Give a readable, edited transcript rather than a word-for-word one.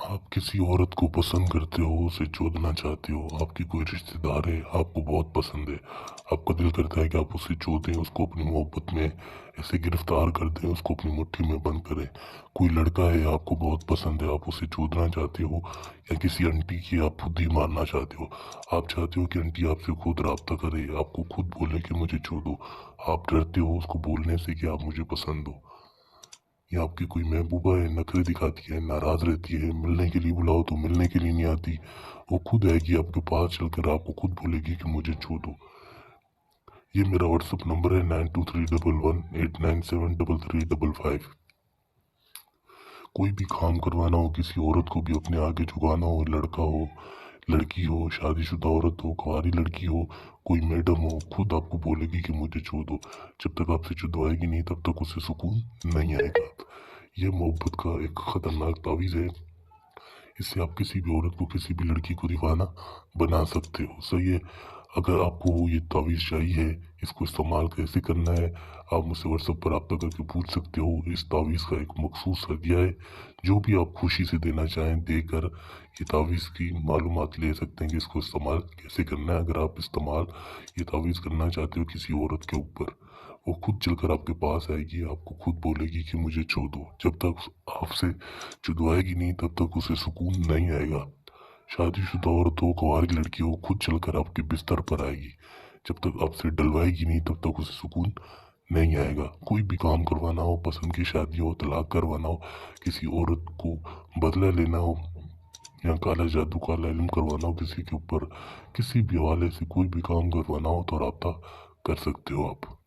आप किसी औरत को पसंद करते हो, उसे चोदना चाहते हो, आपकी कोई रिश्तेदार है, आपको बहुत पसंद है, आपका दिल करता है कि आप उसे चोदें, उसको अपनी मोहब्बत में ऐसे गिरफ्तार कर दें, उसको अपनी मुट्ठी में बंद करें। कोई लड़का है, आपको बहुत पसंद है, आप उसे चोदना चाहते हो, या किसी आंटी की आप खुद ही मारना चाहते हो। आप चाहते हो कि आंटी आपसे खुद रब्ता करे, आपको खुद बोले कि मुझे चोदो। आप डरते हो उसको बोलने से कि आप मुझे पसंद हो। या आपकी कोई महबूबा है, नखरे दिखाती है, नाराज रहती है, मिलने के लिए बुलाओ तो मिलने के लिए नहीं आती। वो खुद आएगी आपके पास चलकर, आपको खुद बोलेगी कि मुझे छू दो। ये मेरा व्हाट्सअप नंबर है 923118973355। कोई भी काम करवाना हो, किसी औरत को भी अपने आगे झुकाना हो, लड़का हो, लड़की हो, शादीशुदा औरत हो, कुंवारी लड़की हो, कोई मैडम हो, खुद आपको बोलेगी कि मुझे छू दो। जब तक आपसे छुदवाएगी नहीं तब तक उसे सुकून नहीं आएगा। यह मोहब्बत का एक खतरनाक तावीज़ है। इससे आप किसी भी औरत को, किसी भी लड़की को दीवाना बना सकते हो। सही है। अगर आपको ये तावीज़ चाहिए, इसको इस्तेमाल कैसे करना है, आप मुझसे व्हाट्सएप पर रब्ता करके पूछ सकते हो। इस तावीज़ का एक मखसूस हदिया है, जो भी आप खुशी से देना चाहें देकर ये तावीज़ की मालूमात ले सकते हैं कि इसको इस्तेमाल कैसे करना है। अगर आप इस्तेमाल ये तावीज़ करना चाहते हो किसी औरत के ऊपर, वो खुद चलकर आपके पास आएगी, आपको खुद बोलेगी कि मुझे छू दो। जब तक आपसे छुड़वाएगी नहीं तब तक उसे सुकून नहीं आएगा। शादीशुदा औरत हो, कुंवारी लड़की हो, खुद चलकर आपके बिस्तर पर आएगी। जब तक आपसे डलवाएगी नहीं तब तक उसे सुकून नहीं आएगा। कोई भी काम करवाना हो, पसंद की शादी हो, तलाक करवाना हो, किसी औरत को बदला लेना हो, या काला जादू, काला इल्म करवाना हो किसी के ऊपर, किसी भी हवाले से कोई भी काम करवाना हो तो रब्ता कर सकते हो आप।